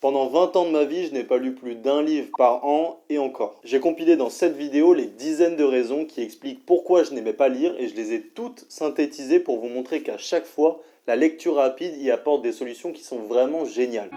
Pendant 20 ans de ma vie, je n'ai pas lu plus d'un livre par an et encore. J'ai compilé dans cette vidéo les dizaines de raisons qui expliquent pourquoi je n'aimais pas lire et je les ai toutes synthétisées pour vous montrer qu'à chaque fois, la lecture rapide y apporte des solutions qui sont vraiment géniales.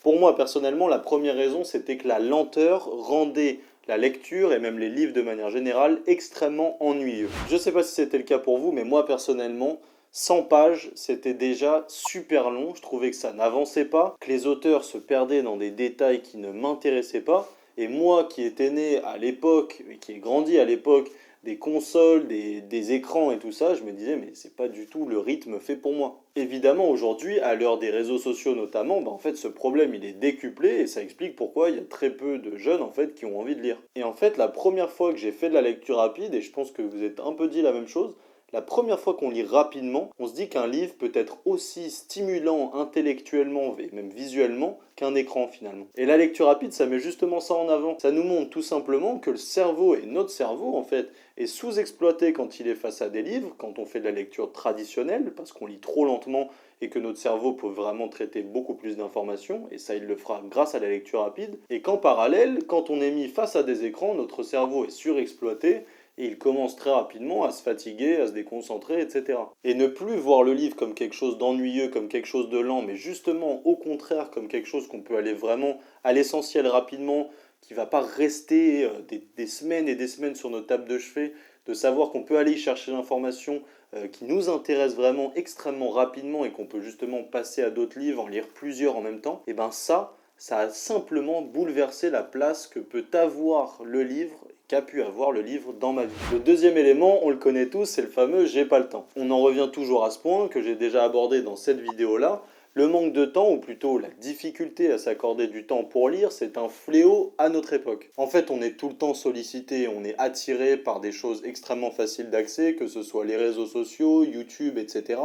Pour moi, personnellement, la première raison, c'était que la lenteur rendait la lecture et même les livres de manière générale extrêmement ennuyeux. Je ne sais pas si c'était le cas pour vous, mais moi personnellement, 100 pages, c'était déjà super long. Je trouvais que ça n'avançait pas, que les auteurs se perdaient dans des détails qui ne m'intéressaient pas. Et moi qui étais né à l'époque, et qui ai grandi à l'époque des consoles, des écrans et tout ça, je me disais mais c'est pas du tout le rythme fait pour moi. Évidemment aujourd'hui, à l'heure des réseaux sociaux notamment, en fait ce problème il est décuplé et ça explique pourquoi il y a très peu de jeunes en fait qui ont envie de lire. Et en fait la première fois que j'ai fait de la lecture rapide, et je pense que vous êtes un peu dit la même chose, la première fois qu'on lit rapidement, on se dit qu'un livre peut être aussi stimulant intellectuellement et même visuellement qu'un écran finalement. Et la lecture rapide, ça met justement ça en avant. Ça nous montre tout simplement que le cerveau, et notre cerveau en fait, est sous-exploité quand il est face à des livres, quand on fait de la lecture traditionnelle, parce qu'on lit trop lentement et que notre cerveau peut vraiment traiter beaucoup plus d'informations, et ça il le fera grâce à la lecture rapide, et qu'en parallèle, quand on est mis face à des écrans, notre cerveau est surexploité, et il commence très rapidement à se fatiguer, à se déconcentrer, etc. Et ne plus voir le livre comme quelque chose d'ennuyeux, comme quelque chose de lent, mais justement au contraire comme quelque chose qu'on peut aller vraiment à l'essentiel rapidement, qui ne va pas rester des semaines et des semaines sur nos tables de chevet, de savoir qu'on peut aller chercher l'information qui nous intéresse vraiment extrêmement rapidement et qu'on peut justement passer à d'autres livres, en lire plusieurs en même temps, et ben ça a simplement bouleversé la place que peut avoir le livre, qu'a pu avoir le livre dans ma vie. Le deuxième élément, on le connaît tous, c'est le fameux j'ai pas le temps. On en revient toujours à ce point que j'ai déjà abordé dans cette vidéo-là. Le manque de temps, ou plutôt la difficulté à s'accorder du temps pour lire, c'est un fléau à notre époque. En fait, on est tout le temps sollicité, on est attiré par des choses extrêmement faciles d'accès, que ce soit les réseaux sociaux, YouTube, etc.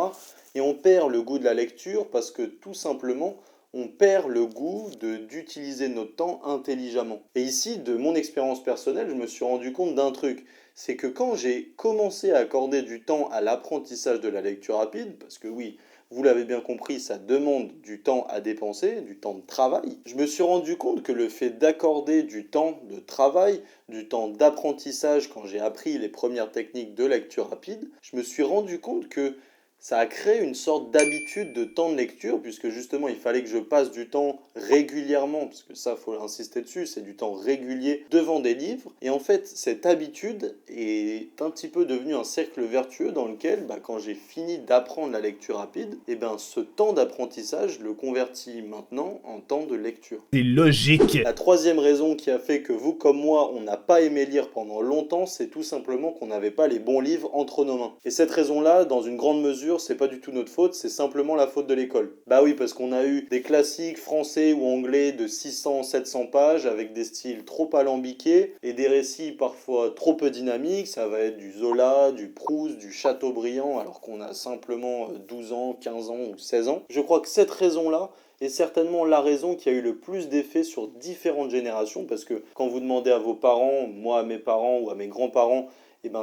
Et on perd le goût de la lecture parce que tout simplement, on perd le goût d'utiliser notre temps intelligemment. Et ici, de mon expérience personnelle, je me suis rendu compte d'un truc. C'est que quand j'ai commencé à accorder du temps à l'apprentissage de la lecture rapide, parce que oui, vous l'avez bien compris, ça demande du temps à dépenser, du temps de travail, je me suis rendu compte que le fait d'accorder du temps de travail, du temps d'apprentissage quand j'ai appris les premières techniques de lecture rapide, je me suis rendu compte que ça a créé une sorte d'habitude de temps de lecture, puisque justement il fallait que je passe du temps régulièrement, parce que ça faut insister dessus, c'est du temps régulier devant des livres. Et en fait, cette habitude est un petit peu devenue un cercle vertueux dans lequel, quand j'ai fini d'apprendre la lecture rapide, et ce temps d'apprentissage, je le convertis maintenant en temps de lecture. C'est logique. La troisième raison qui a fait que vous comme moi, on n'a pas aimé lire pendant longtemps, c'est tout simplement qu'on n'avait pas les bons livres entre nos mains. Et cette raison-là, dans une grande mesure, c'est pas du tout notre faute, c'est simplement la faute de l'école. Bah oui, parce qu'on a eu des classiques français ou anglais de 600-700 pages avec des styles trop alambiqués et des récits parfois trop peu dynamiques. Ça va être du Zola, du Proust, du Chateaubriand, alors qu'on a simplement 12 ans, 15 ans ou 16 ans. Je crois que cette raison-là est certainement la raison qui a eu le plus d'effet sur différentes générations, parce que quand vous demandez à vos parents, moi à mes parents ou à mes grands-parents,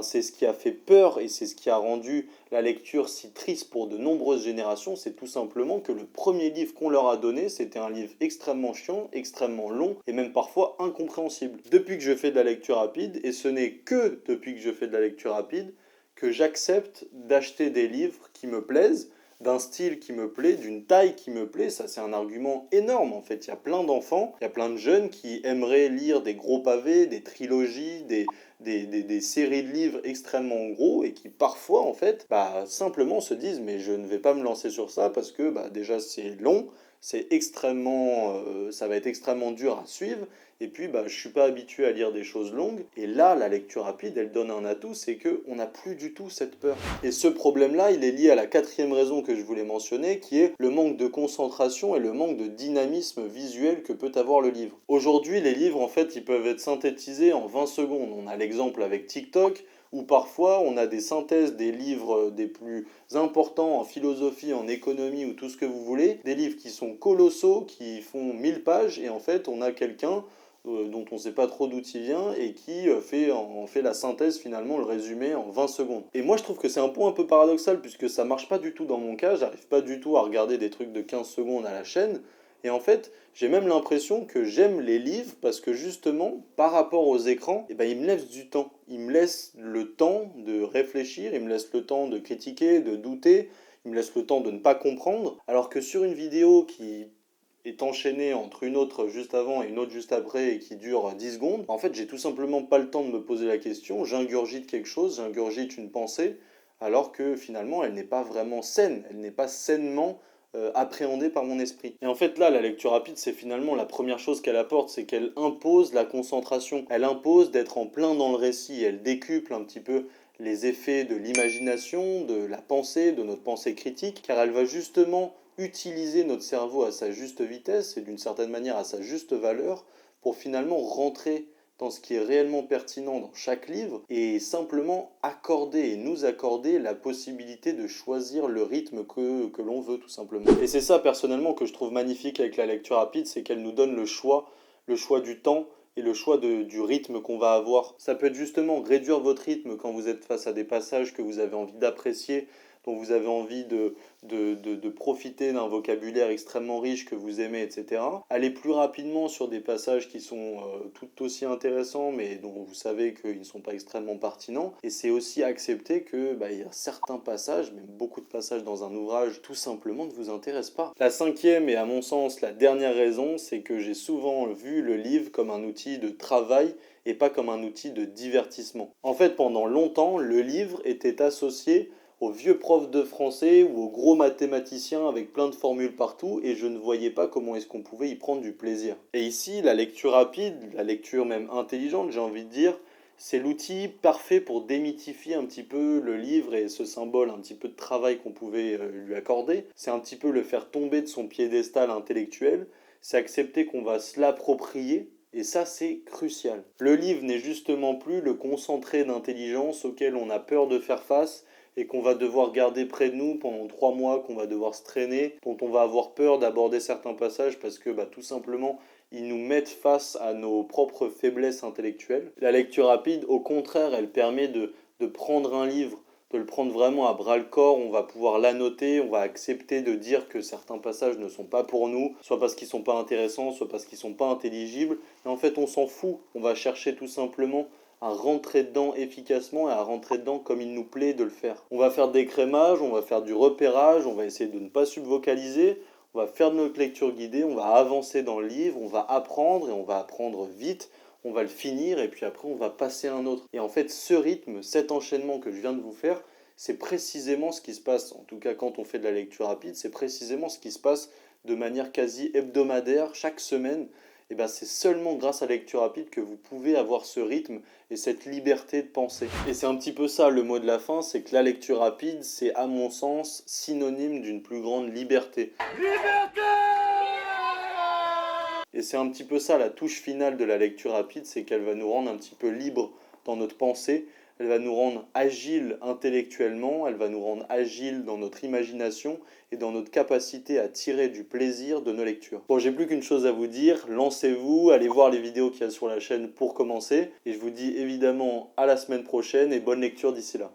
c'est ce qui a fait peur et c'est ce qui a rendu la lecture si triste pour de nombreuses générations, c'est tout simplement que le premier livre qu'on leur a donné, c'était un livre extrêmement chiant, extrêmement long et même parfois incompréhensible. Depuis que je fais de la lecture rapide, et ce n'est que depuis que je fais de la lecture rapide, que j'accepte d'acheter des livres qui me plaisent, d'un style qui me plaît, d'une taille qui me plaît. Ça, c'est un argument énorme en fait. Il y a plein d'enfants, il y a plein de jeunes qui aimeraient lire des gros pavés, des trilogies, des séries de livres extrêmement gros et qui parfois en fait simplement se disent mais je ne vais pas me lancer sur ça parce que déjà c'est long, ça va être extrêmement dur à suivre et puis je suis pas habitué à lire des choses longues et là la lecture rapide elle donne un atout, c'est que on n'a plus du tout cette peur. Et ce problème là il est lié à la quatrième raison que je voulais mentionner qui est le manque de concentration et le manque de dynamisme visuel que peut avoir le livre. Aujourd'hui les livres en fait ils peuvent être synthétisés en 20 secondes, on a l'exemple avec TikTok où parfois on a des synthèses des livres des plus importants en philosophie, en économie ou tout ce que vous voulez, des livres qui sont colossaux, qui font 1000 pages et en fait on a quelqu'un dont on ne sait pas trop d'où il vient et qui en fait la synthèse finalement, le résumé en 20 secondes. Et moi je trouve que c'est un point un peu paradoxal puisque ça marche pas du tout dans mon cas, j'arrive pas du tout à regarder des trucs de 15 secondes à la chaîne. Et en fait, j'ai même l'impression que j'aime les livres parce que justement, par rapport aux écrans, eh ben, ils me laissent du temps. Ils me laissent le temps de réfléchir, ils me laissent le temps de critiquer, de douter, ils me laissent le temps de ne pas comprendre. Alors que sur une vidéo qui est enchaînée entre une autre juste avant et une autre juste après et qui dure 10 secondes, en fait, j'ai tout simplement pas le temps de me poser la question, j'ingurgite quelque chose, j'ingurgite une pensée, alors que finalement, elle n'est pas vraiment saine, elle n'est pas sainement appréhendée par mon esprit. Et en fait là, la lecture rapide, c'est finalement la première chose qu'elle apporte, c'est qu'elle impose la concentration, elle impose d'être en plein dans le récit, elle décuple un petit peu les effets de l'imagination, de la pensée, de notre pensée critique, car elle va justement utiliser notre cerveau à sa juste vitesse et d'une certaine manière à sa juste valeur pour finalement rentrer dans ce qui est réellement pertinent dans chaque livre et simplement accorder et nous accorder la possibilité de choisir le rythme que l'on veut tout simplement. Et c'est ça personnellement que je trouve magnifique avec la lecture rapide, c'est qu'elle nous donne le choix du temps et le choix du rythme qu'on va avoir. Ça peut être justement réduire votre rythme quand vous êtes face à des passages que vous avez envie d'apprécier, dont vous avez envie de profiter d'un vocabulaire extrêmement riche que vous aimez, etc. Aller plus rapidement sur des passages qui sont tout aussi intéressants, mais dont vous savez qu'ils ne sont pas extrêmement pertinents. Et c'est aussi accepter que il y a certains passages, même beaucoup de passages dans un ouvrage, tout simplement ne vous intéressent pas. La cinquième et à mon sens la dernière raison, c'est que j'ai souvent vu le livre comme un outil de travail et pas comme un outil de divertissement. En fait, pendant longtemps, le livre était associé aux vieux profs de français ou aux gros mathématiciens avec plein de formules partout et je ne voyais pas comment est-ce qu'on pouvait y prendre du plaisir. Et ici, la lecture rapide, la lecture même intelligente, j'ai envie de dire, c'est l'outil parfait pour démythifier un petit peu le livre et ce symbole, un petit peu de travail qu'on pouvait lui accorder. C'est un petit peu le faire tomber de son piédestal intellectuel, c'est accepter qu'on va se l'approprier. Et ça, c'est crucial. Le livre n'est justement plus le concentré d'intelligence auquel on a peur de faire face et qu'on va devoir garder près de nous pendant 3 mois, qu'on va devoir se traîner, dont on va avoir peur d'aborder certains passages parce que tout simplement, ils nous mettent face à nos propres faiblesses intellectuelles. La lecture rapide, au contraire, elle permet de prendre un livre, de le prendre vraiment à bras le corps, on va pouvoir l'annoter, on va accepter de dire que certains passages ne sont pas pour nous, soit parce qu'ils ne sont pas intéressants, soit parce qu'ils ne sont pas intelligibles, et en fait on s'en fout, on va chercher tout simplement à rentrer dedans efficacement et à rentrer dedans comme il nous plaît de le faire. On va faire des crémages, on va faire du repérage, on va essayer de ne pas subvocaliser, on va faire de notre lecture guidée, on va avancer dans le livre, on va apprendre et on va apprendre vite, on va le finir et puis après on va passer à un autre. Et en fait ce rythme, cet enchaînement que je viens de vous faire, c'est précisément ce qui se passe, en tout cas quand on fait de la lecture rapide, c'est précisément ce qui se passe de manière quasi hebdomadaire chaque semaine. Et c'est seulement grâce à la lecture rapide que vous pouvez avoir ce rythme et cette liberté de penser. Et c'est un petit peu ça le mot de la fin, c'est que la lecture rapide, c'est à mon sens synonyme d'une plus grande liberté. Liberté! Et c'est un petit peu ça la touche finale de la lecture rapide, c'est qu'elle va nous rendre un petit peu libres dans notre pensée, elle va nous rendre agiles intellectuellement, elle va nous rendre agiles dans notre imagination et dans notre capacité à tirer du plaisir de nos lectures. Bon, j'ai plus qu'une chose à vous dire, lancez-vous, allez voir les vidéos qu'il y a sur la chaîne pour commencer, et je vous dis évidemment à la semaine prochaine et bonne lecture d'ici là.